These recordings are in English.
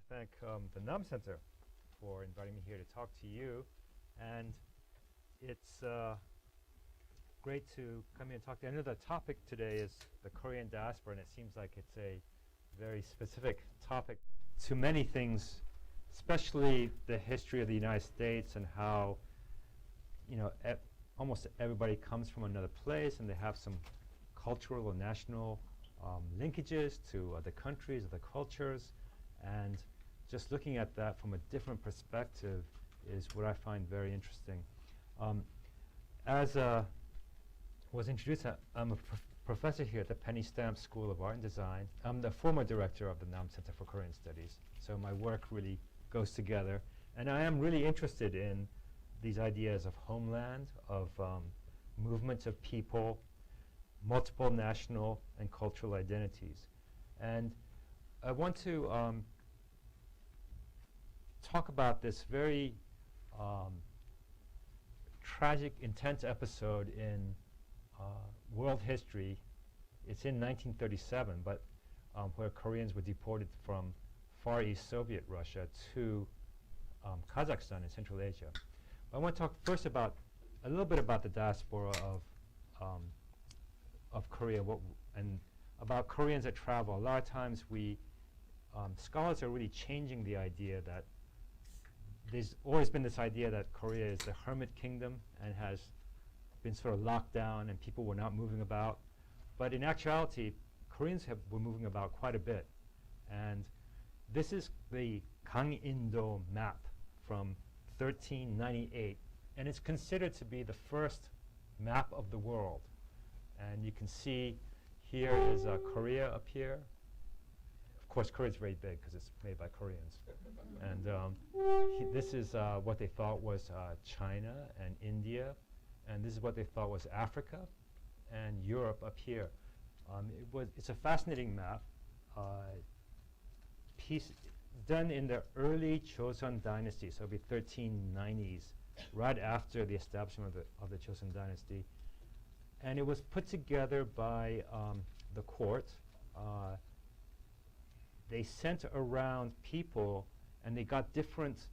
thank the Nam Center for inviting me here to talk to you. And it's great to come here and talk to you. I know the topic today is the Korean diaspora, and it seems like it's a very specific topic to many things, especially the history of the United States and how, you know, almost everybody comes from another place and they have some cultural or national linkages to other countries, other cultures, and just looking at that from a different perspective is what I find very interesting. As was introduced, I'm a professor here at the Penny Stamp School of Art and Design. I'm the former director of the Nam Center for Korean Studies, so my work really goes together. And I am really interested in these ideas of homeland, of movements of people, multiple national and cultural identities. And I want to talk about this very tragic, intense episode in world history. It's in 1937, but where Koreans were deported from Far East Soviet Russia to Kazakhstan in Central Asia. I want to talk first about a little bit about the diaspora of Korea, and about Koreans that travel. A lot of times scholars are really changing the idea that there's always been this idea that Korea is the hermit kingdom and has been sort of locked down and people were not moving about. But in actuality, Koreans were moving about quite a bit. And this is the Gangin-do map from 1398. And it's considered to be the first map of the world. And you can see here is Korea up here. Of course, Korea is very big because it's made by Koreans. And this is what they thought was China and India. And this is what they thought was Africa and Europe up here. It's a fascinating map, piece done in the early Joseon dynasty, so it'll be 1390s, right after the establishment of the Joseon dynasty. And it was put together by the court. They sent around people and they got different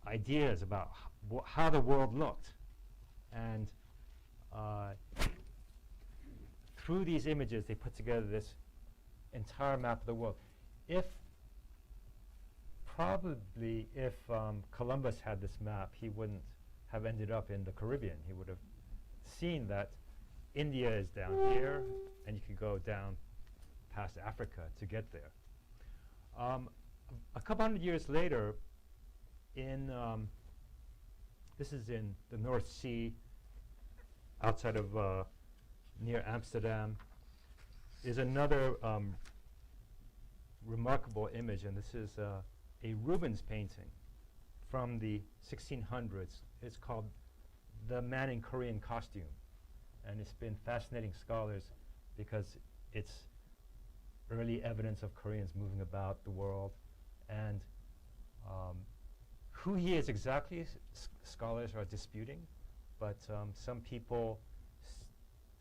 ideas about how the world looked. And through these images, they put together this entire map of the world. If Columbus had this map, he wouldn't have ended up in the Caribbean. He would have seen that India is down here, and you can go down past Africa to get there. A couple hundred years later, this is in the North Sea, outside of near Amsterdam, is another remarkable image, and this is a Rubens painting from the 1600s. It's called The Man in Korean Costume, and it's been fascinating scholars because it's early evidence of Koreans moving about the world. And who he is exactly, scholars are disputing, but some people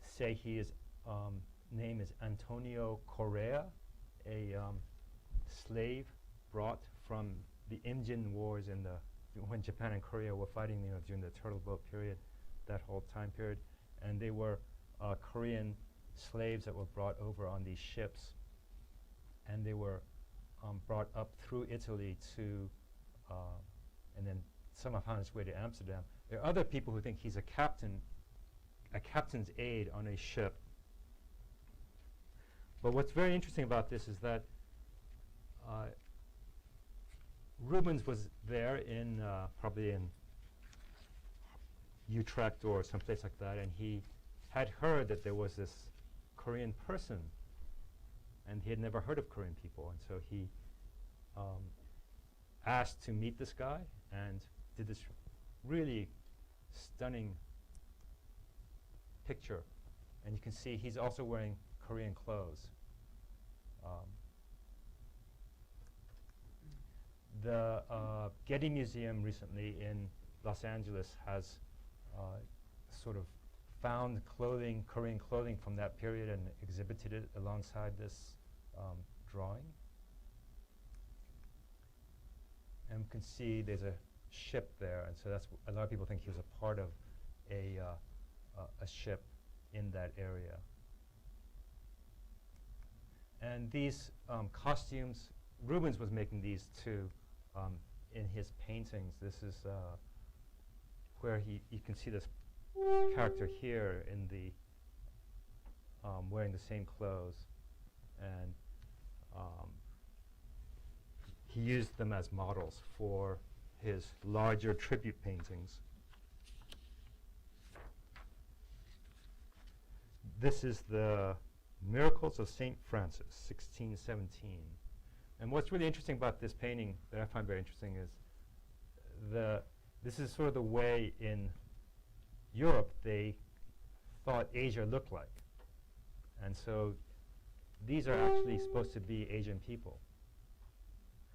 say his name is Antonio Correa, a slave brought from the Imjin Wars when Japan and Korea were fighting, during the Turtle Boat period, that whole time period. And they were Korean slaves that were brought over on these ships, and they were brought up through Italy to, and then somehow found his way to Amsterdam. There are other people who think he's a captain's aide on a ship. But what's very interesting about this is that Rubens was there probably in Utrecht or someplace like that, and he had heard that there was this Korean person, and he had never heard of Korean people, and so he asked to meet this guy and did this really stunning picture. And you can see he's also wearing Korean clothes. The Getty Museum recently in Los Angeles has sort of found Korean clothing from that period and exhibited it alongside this drawing. And you can see there's a ship there, and so that's a lot of people think he was a part of a ship in that area. And these costumes, Rubens was making these too in his paintings. This is where you can see this character here in the wearing the same clothes, and he used them as models for his larger tribute paintings. This is the Miracles of St. Francis, 1617. And what's really interesting about this painting that I find very interesting is this is sort of the way in Europe they thought Asia looked like. And so these are actually supposed to be Asian people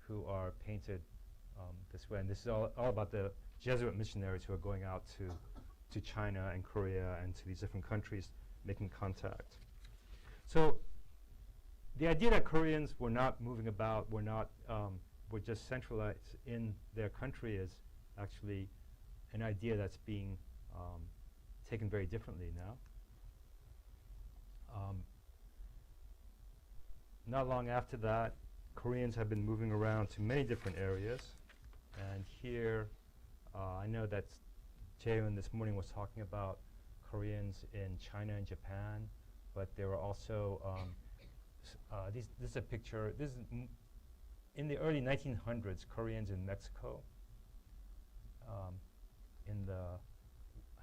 who are painted this way. And this is all about the Jesuit missionaries who are going out to China and Korea and to these different countries making contact. So the idea that Koreans were not moving about, were just centralized in their country is actually an idea that's being taken very differently now. Not long after that, Koreans have been moving around to many different areas. And here, I know that Jaehoon this morning was talking about Koreans in China and Japan, but there were also, this is a picture, this is in the early 1900s, Koreans in Mexico, I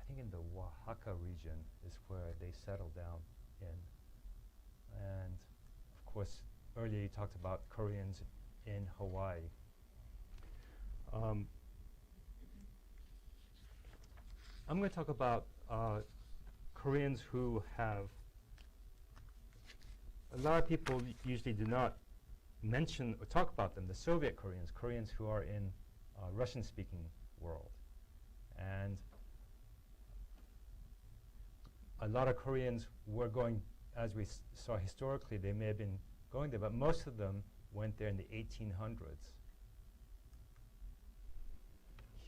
think in the Oaxaca region is where they settled down in. And of course, earlier you talked about Koreans in Hawaii. I'm going to talk about Koreans who have, a lot of people usually do not mention or talk about them, the Soviet Koreans, Koreans who are in Russian-speaking world. And a lot of Koreans were going, as we saw historically, they may have been going there, but most of them went there in the 1800s.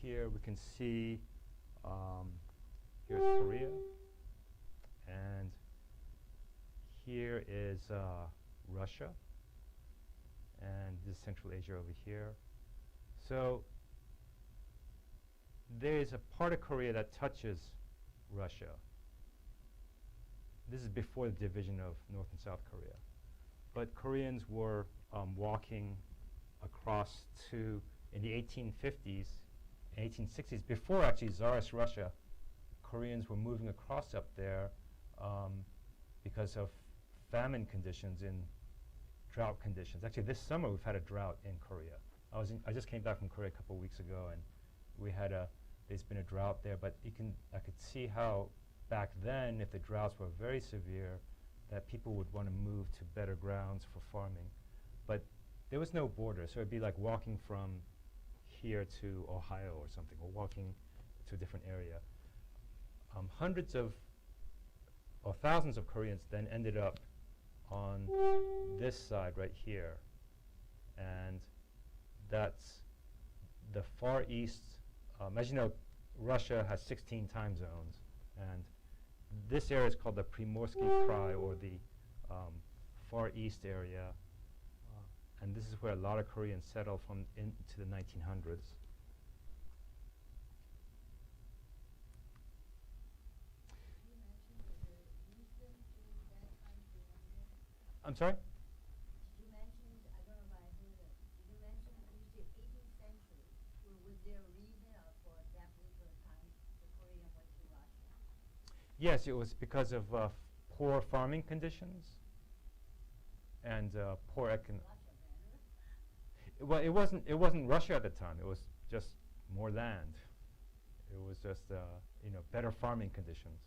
Here we can see, here's Korea, and here is Russia, and this is Central Asia over here. So there is a part of Korea that touches Russia. This is before the division of North and South Korea. But Koreans were walking across to, in the 1850s, 1860s, before actually Tsarist Russia, Koreans were moving across up there because of famine conditions and drought conditions. Actually, this summer we've had a drought in Korea. I just came back from Korea a couple of weeks ago, and we had there's been a drought there. But I could see how back then, if the droughts were very severe, that people would want to move to better grounds for farming. But there was no border, so it'd be like walking from here to Ohio or something, or walking to a different area. Hundreds of, or thousands of Koreans then ended up on this side right here. And that's the Far East. As you know, Russia has 16 time zones. And this area is called the Primorsky Krai, or the Far East area. And this is where a lot of Koreans settled from into the 1900s. I'm sorry? You mentioned, I don't know if I heard it, you mentioned, you said 18th century. Was there a reason for that particular time the Korean went to Russia? Yes, it was because of poor farming conditions and poor economic. Well, it wasn't Russia at the time. It was just more land. It was just better farming conditions.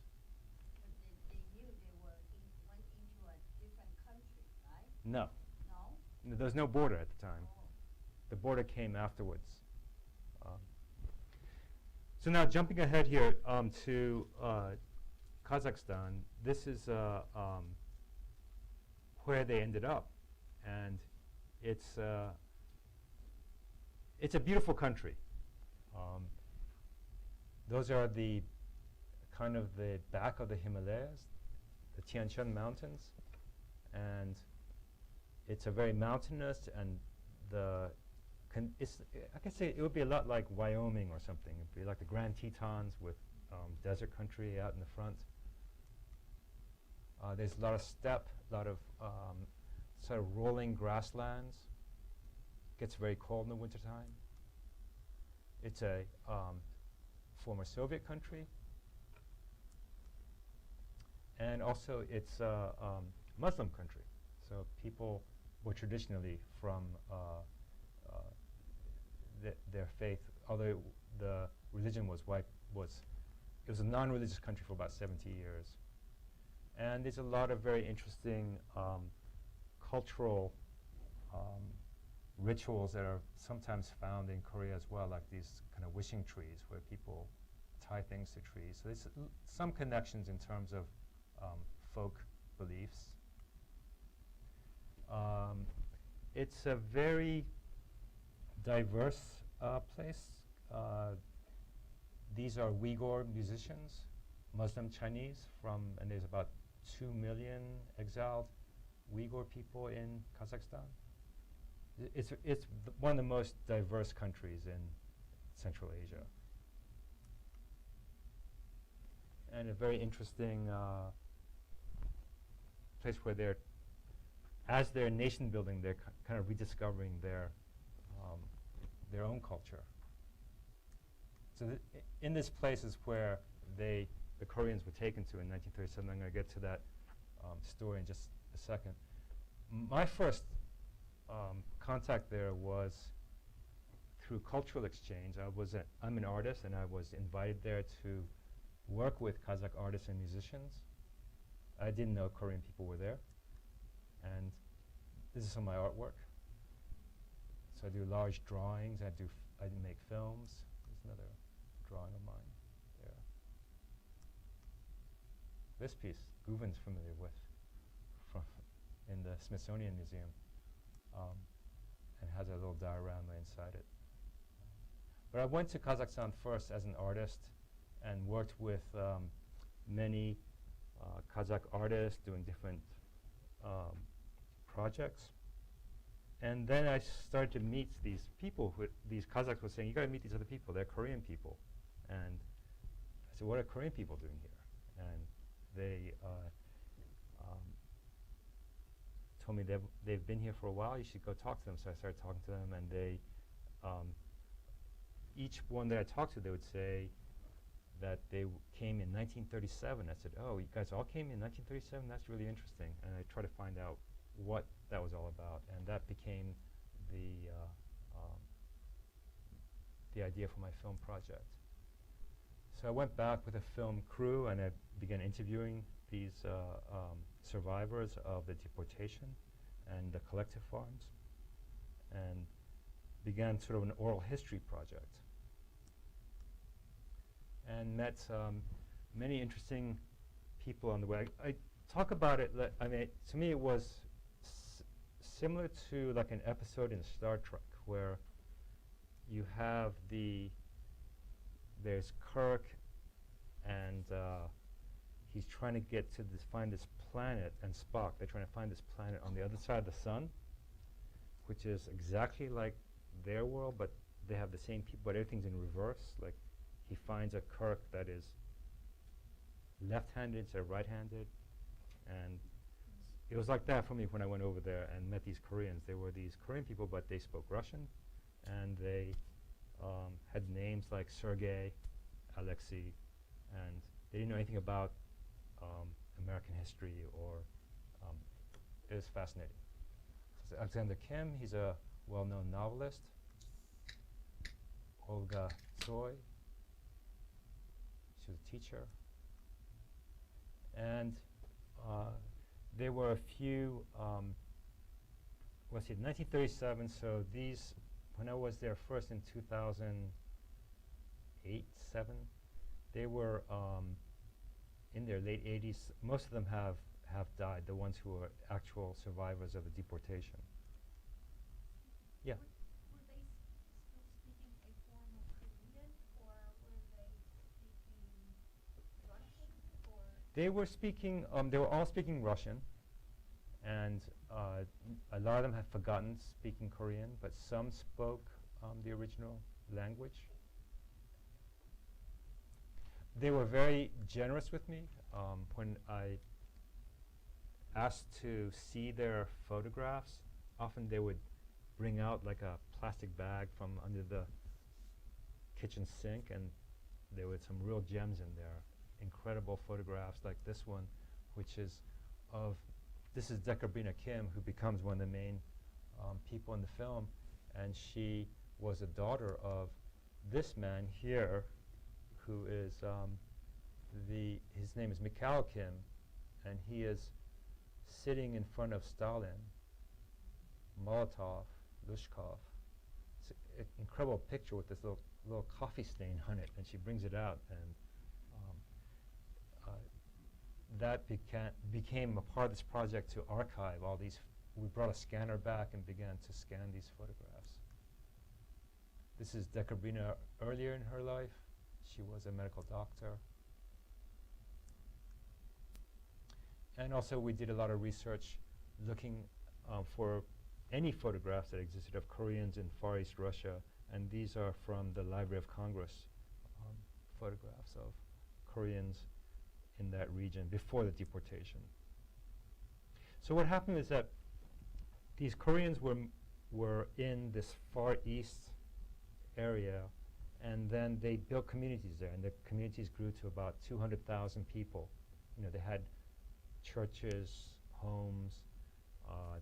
But they knew they went into a different country, right? No. No? There was no border at the time. Oh. The border came afterwards. So now jumping ahead here to Kazakhstan, this is where they ended up, and it's it's a beautiful country. Those are the kind of the back of the Himalayas, the Tian Shan Mountains, and it's a very mountainous, and I can say it would be a lot like Wyoming or something. It would be like the Grand Tetons with desert country out in the front. There's a lot of steppe, a lot of sort of rolling grasslands. Gets very cold in the wintertime. It's a former Soviet country. And also it's a Muslim country. So people were traditionally from their faith, although the religion was it was a non-religious country for about 70 years. And there's a lot of very interesting cultural rituals that are sometimes found in Korea as well, like these kind of wishing trees where people tie things to trees. So there's some connections in terms of folk beliefs. It's a very diverse place. These are Uyghur musicians, Muslim Chinese and there's about 2 million exiled Uyghur people in Kazakhstan. It's one of the most diverse countries in Central Asia. And a very interesting place where as they're nation building, they're kind of rediscovering their own culture. So in this place is where the Koreans were taken to in 1937. I'm going to get to that story in just a second. My first contact there was through cultural exchange. I'm an artist, and I was invited there to work with Kazakh artists and musicians. I didn't know Korean people were there. And this is some of my artwork. So I do large drawings. I make films. There's another drawing of mine there. This piece, Guven's familiar with, in the Smithsonian Museum, and has a little diorama inside it. But I went to Kazakhstan first as an artist and worked with many Kazakh artists doing different projects. And then I started to meet these people. These Kazakhs were saying, you got to meet these other people. They're Korean people. And I said, what are Korean people doing here? And they told me they've been here for a while. You should go talk to them. So I started talking to them, and they, each one that I talked to, they would say that they came in 1937. I said, oh, you guys all came in 1937? That's really interesting. And I tried to find out what that was all about, and that became the idea for my film project. So I went back with a film crew, and I began interviewing these survivors of the deportation and the collective farms, and began sort of an oral history project. And met many interesting people on the way. I talk about it, I mean, to me it was similar to like an episode in Star Trek where you have there's Kirk, and he's trying to get to find this planet, and Spock, they're trying to find this planet on the other side of the sun, which is exactly like their world, but they have the same people, but everything's in reverse. Like, he finds a Kirk that is left-handed instead of right-handed, and it was like that for me when I went over there and met these Koreans. They were these Korean people, but they spoke Russian, and they had names like Sergei, Alexei, and they didn't know anything about American history, or it was fascinating. So Alexander Kim, he's a well-known novelist. Olga Tsoi, she was a teacher. And there were a few, let's see, 1937, so these, when I was there first in 2008, 7, they were in their late 80s. Most of them have died, the ones who are actual survivors of the deportation. Yeah. Were they still They were speaking, they were all speaking Russian, and a lot of them had forgotten speaking Korean, but some spoke the original language. They were very generous with me. When I asked to see their photographs, often they would bring out like a plastic bag from under the kitchen sink, and there were some real gems in there. Incredible photographs like this one, which is of, this is Decabrina Kim, who becomes one of the main people in the film, and she was a daughter of this man here, who is his name is Mikhail Kim, and he is sitting in front of Stalin, Molotov, Lushkov. It's an incredible picture with this little coffee stain on it, and she brings it out, and that became a part of this project to archive all these. We brought a scanner back and began to scan these photographs. This is Decabrina earlier in her life. She was a medical doctor. And also we did a lot of research looking for any photographs that existed of Koreans in Far East Russia, and these are from the Library of Congress, photographs of Koreans in that region before the deportation. So what happened is that these Koreans were in this Far East area, and then they built communities there, and the communities grew to about 200,000 people. You know, they had churches, homes,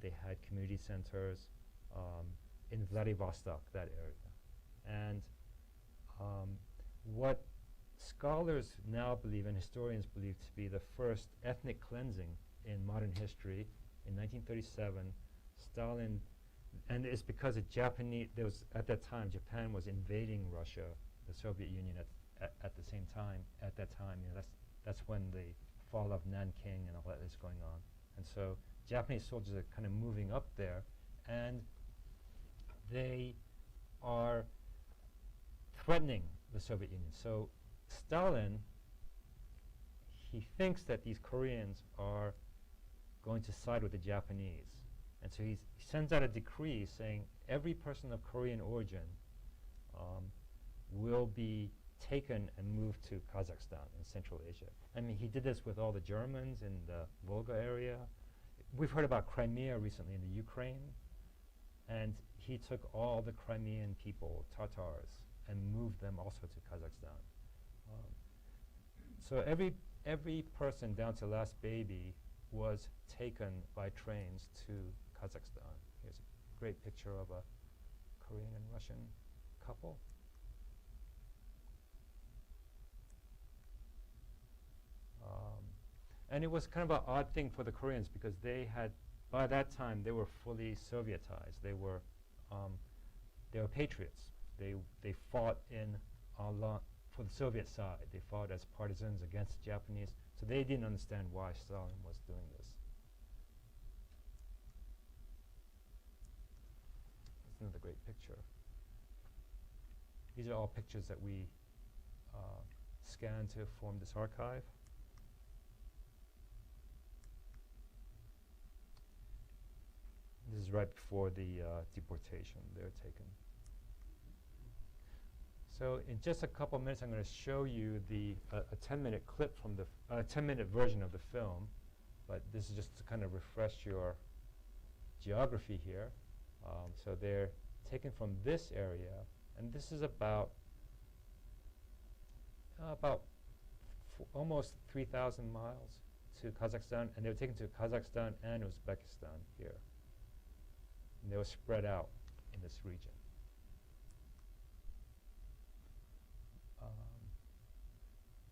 they had community centers in Vladivostok, that area. And what scholars now believe, and historians believe, to be the first ethnic cleansing in modern history, in 1937, Stalin, and it's because the Japanese, there was, at that time, Japan was invading Russia, the Soviet Union at the same time, at that time, you know, that's when the fall of Nanking and all that is going on. And so Japanese soldiers are kind of moving up there, and they are threatening the Soviet Union. So Stalin, he thinks that these Koreans are going to side with the Japanese. And so he sends out a decree saying every person of Korean origin will be taken and moved to Kazakhstan in Central Asia. I mean, he did this with all the Germans in the Volga area. We've heard about Crimea recently in the Ukraine, and he took all the Crimean people, Tatars, and moved them also to Kazakhstan. So every person down to last baby was taken by trains to Kazakhstan. Here's a great picture of a Korean and Russian couple. And it was kind of an odd thing for the Koreans because they had, by that time, they were fully Sovietized. They were patriots. They fought for the Soviet side. They fought as partisans against the Japanese. So they didn't understand why Stalin was doing this. That's another great picture. These are all pictures that we scanned to form this archive. This is right before the deportation. They were taken. So in just a couple minutes, I'm going to show you a 10-minute clip from the 10-minute version of the film. But this is just to kind of refresh your geography here. So they're taken from this area, and this is about almost 3,000 miles to Kazakhstan, and they were taken to Kazakhstan and Uzbekistan here. And they were spread out in this region.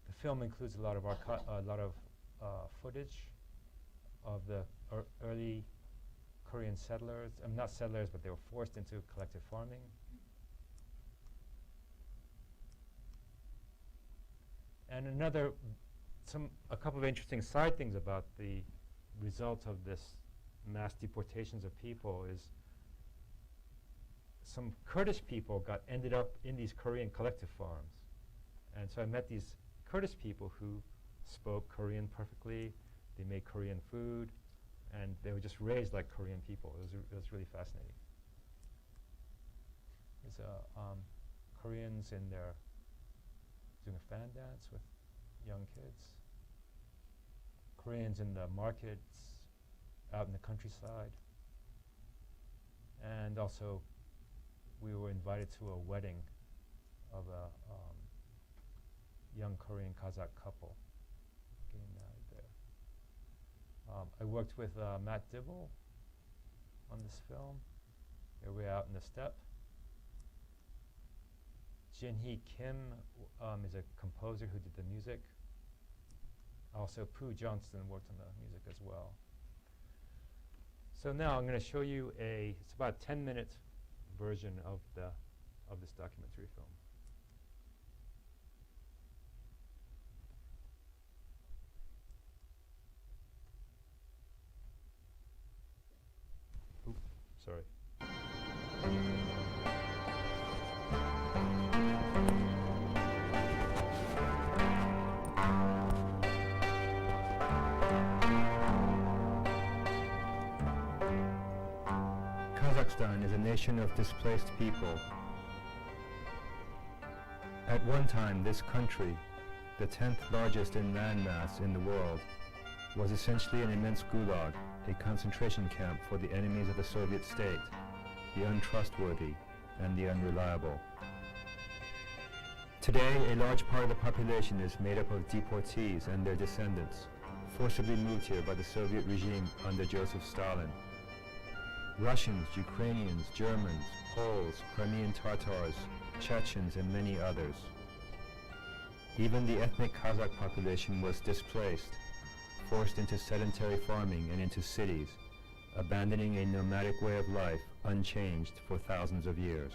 The film includes a lot of footage of the early Korean settlers. Not settlers, but they were forced into collective farming. And a couple of interesting side things about the result of this mass deportations of people is some Kurdish people ended up in these Korean collective farms. And so I met these Kurdish people who spoke Korean perfectly. They made Korean food, and they were just raised like Korean people. It was really fascinating. There's Koreans in there doing a fan dance with young kids. Koreans in the markets out in the countryside. And also, we were invited to a wedding of a young Korean Kazakh couple getting married there. I worked with Matt Dibble on this film. They were out in the steppe. Jin-hee Kim is a composer who did the music. Also, Pooh Johnston worked on the music as well. So now I'm going to show you it's about a 10-minute version of this documentary film. Oops, sorry. Kazakhstan is a nation of displaced people. At one time, this country, the 10th largest in landmass in the world, was essentially an immense gulag, a concentration camp for the enemies of the Soviet state, the untrustworthy and the unreliable. Today, a large part of the population is made up of deportees and their descendants, forcibly moved here by the Soviet regime under Joseph Stalin. Russians, Ukrainians, Germans, Poles, Crimean Tatars, Chechens, and many others. Even the ethnic Kazakh population was displaced, forced into sedentary farming and into cities, abandoning a nomadic way of life unchanged for thousands of years.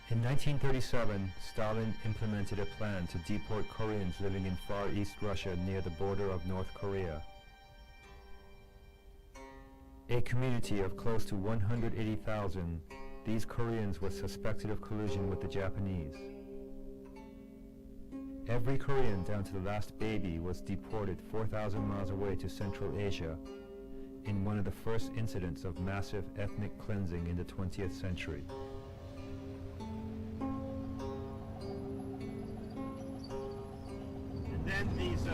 In 1937, Stalin implemented a plan to deport Koreans living in Far East Russia near the border of North Korea. A community of close to 180,000, these Koreans were suspected of collusion with the Japanese. Every Korean down to the last baby was deported 4,000 miles away to Central Asia in one of the first incidents of massive ethnic cleansing in the 20th century. And then these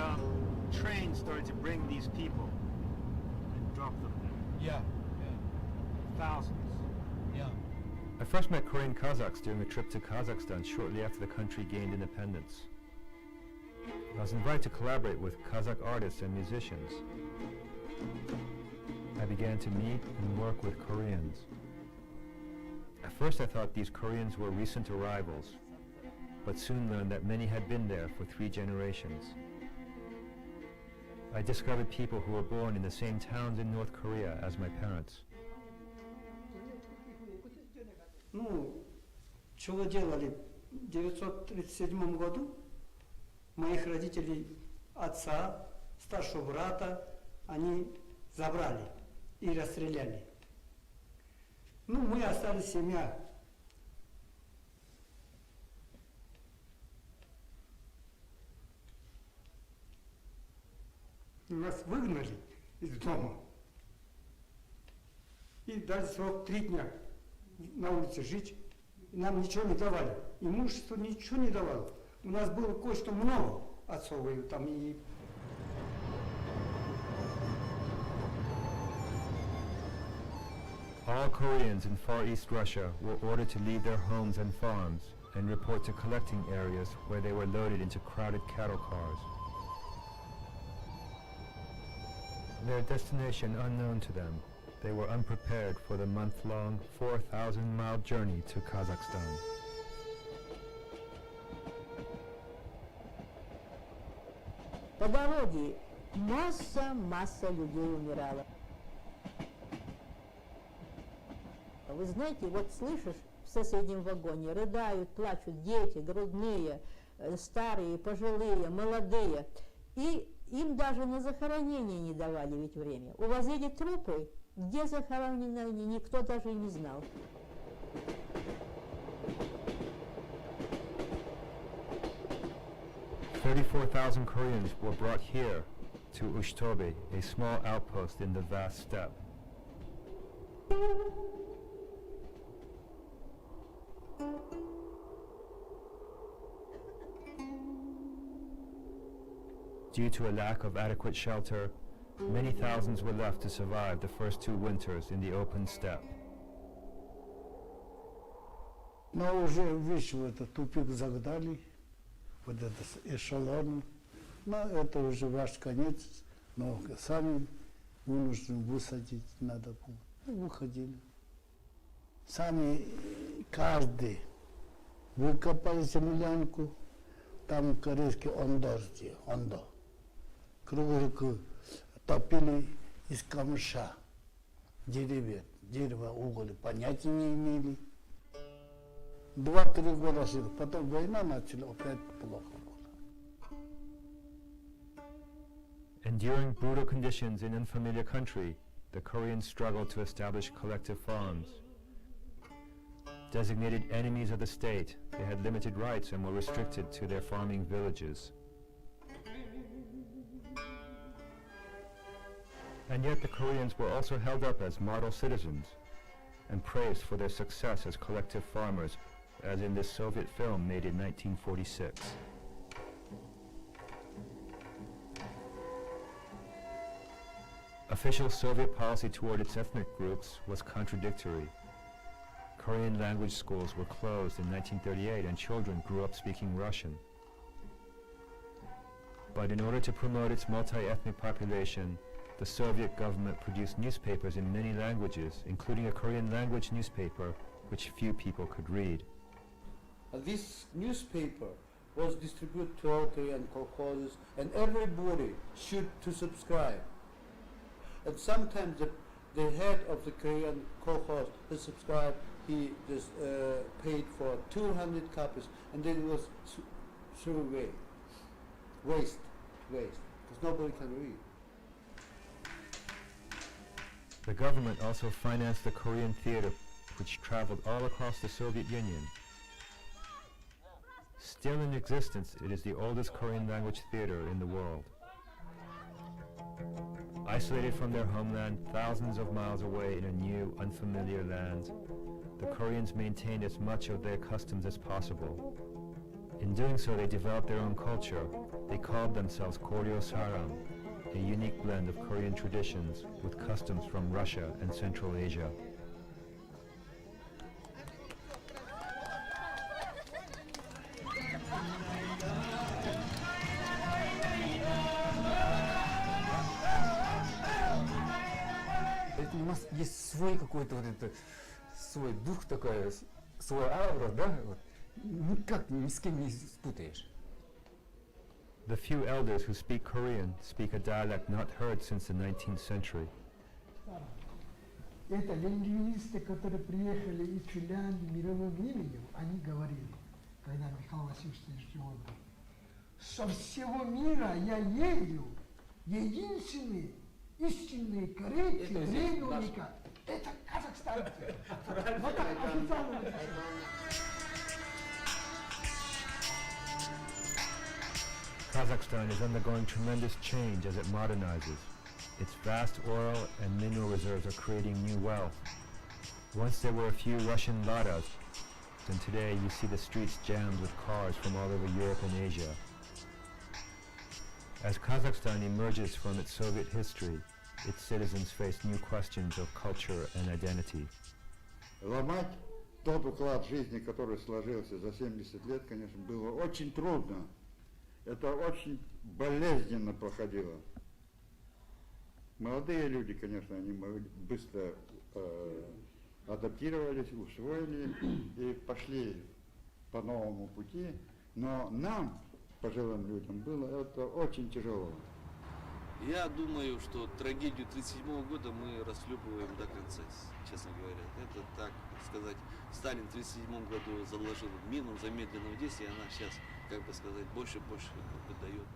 trains started to bring these people and drop them there. Yeah. Thousands. Yeah. I first met Korean Kazakhs during a trip to Kazakhstan shortly after the country gained independence. I was invited to collaborate with Kazakh artists and musicians. I began to meet and work with Koreans. At first I thought these Koreans were recent arrivals, but soon learned that many had been there for 3 generations. I discovered people who were born in the same towns in North Korea as my parents. Ну, чего делали? В 1937 году моих родителей, отца, старшего брата, они забрали и расстреляли. Ну, мы остались семья. Нас выгнали из дома. И дали срок 3 дня на улице жить. Нам ничего не давали. Имущество ничего не давало. У нас было кое-что много отцовое там и... All Koreans in Far East Russia were ordered to leave their homes and farms and report to collecting areas where they were loaded into crowded cattle cars. Their destination unknown to them, they were unprepared for the month-long, 4,000-mile journey to Kazakhstan. По дороге масса людей умирала. Вы знаете, вот слышишь, в соседнем вагоне рыдают, плачут дети, грудные, старые, пожилые, молодые. И им даже на захоронение не давали ведь время. Увозили трупы, где захоронены они, никто даже и не знал. 34,000 Koreans were brought here to Ushtobe, a small outpost in the vast steppe. Due to a lack of adequate shelter, many thousands were left to survive the first 2 winters in the open steppe. Но уже вещь в этот тупик загнали, вот этот эшелон. Но это уже ваш конец, но сами вынуждены высадить надо было. Выходили. Сами каждый выкопали землянку, там корейский ондо. Кругом топили из камыша, дерево, уголь, понятия не имели. 2-3 года жили, потом война начала, опять плохо было. Enduring brutal conditions in unfamiliar country, the Koreans struggled to establish collective farms. Designated enemies of the state, they had limited rights and were restricted to their farming villages. And yet the Koreans were also held up as model citizens and praised for their success as collective farmers, as in this Soviet film made in 1946. Official Soviet policy toward its ethnic groups was contradictory. Korean language schools were closed in 1938 and children grew up speaking Russian. But in order to promote its multi-ethnic population, the Soviet government produced newspapers in many languages, including a Korean language newspaper, which few people could read. This newspaper was distributed to all Korean colchoses, and everybody should to subscribe. And sometimes the head of the Korean colchose to subscribe, he just paid for 200 copies, and then it was thrown away. Waste, because nobody can read. The government also financed the Korean theater, which traveled all across the Soviet Union. Still in existence, it is the oldest Korean language theater in the world. Isolated from their homeland, thousands of miles away in a new, unfamiliar land, the Koreans maintained as much of their customs as possible. In doing so, they developed their own culture. They called themselves Koryo Saram, a unique blend of Korean traditions with customs from Russia and Central Asia. Это у нас есть свой какой-то вот это, свой дух такой, свой аура, да? Вот. Никак ни с кем не спутаешь. The few elders who speak Korean speak a dialect not heard since the 19th century. Это лингвисты, которые приехали из Финляндии мировым именем, они говорили, когда Михаил Васильевич живой был, со всего мира я ездил, единственные истинные корейцы, время уникальны. Это казахстанцы. Вот так официально написано. Kazakhstan is undergoing tremendous change as it modernizes. Its vast oil and mineral reserves are creating new wealth. Once there were a few Russian ladas, and today you see the streets jammed with cars from all over Europe and Asia. As Kazakhstan emerges from its Soviet history, its citizens face new questions of culture and identity. Ломать тот уклад жизни, который сложился за 70 лет, конечно, было очень трудно. Это очень болезненно проходило. Молодые люди, конечно, они быстро адаптировались, усвоили и пошли по новому пути. Но нам, пожилым людям, было это очень тяжело. Я думаю, что трагедию 1937 года мы расхлебываем до конца, честно говоря. Это, так сказать, Сталин в 1937 году заложил мину замедленного действия, и она сейчас, как бы сказать, больше и больше как бы дает.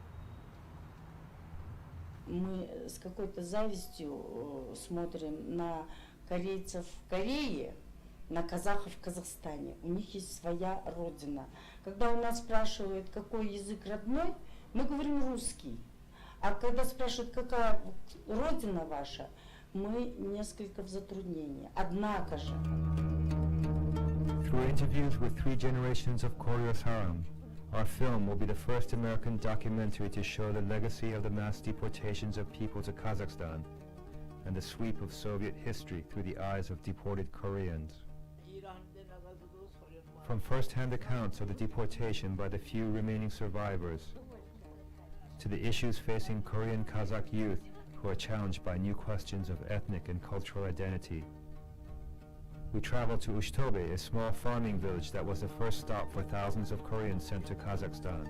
Мы с какой-то завистью смотрим на корейцев в Корее, на казахов в Казахстане. У них есть своя родина. Когда у нас спрашивают, какой язык родной, Мы говорим русский. А когда спрашивают, какая родина ваша, мы несколько в затруднении. Однако же. Through interviews with 3 generations of Koryo Saram, our film will be the first American documentary to show the legacy of the mass deportations of people to Kazakhstan and the sweep of Soviet history through the eyes of deported Koreans. From first-hand accounts of the deportation by the few remaining survivors, to the issues facing Korean Kazakh youth who are challenged by new questions of ethnic and cultural identity. We traveled to Ushtobe, a small farming village that was the first stop for thousands of Koreans sent to Kazakhstan.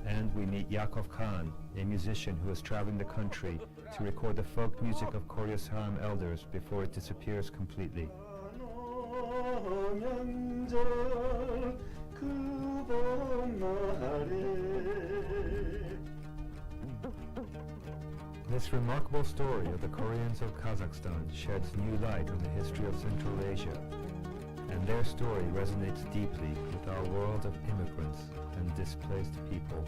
And we meet Yakov Khan, a musician who is traveling the country to record the folk music of Koryo Saram elders before it disappears completely. This remarkable story of the Koreans of Kazakhstan sheds new light on the history of Central Asia, and their story resonates deeply with our world of immigrants and displaced people.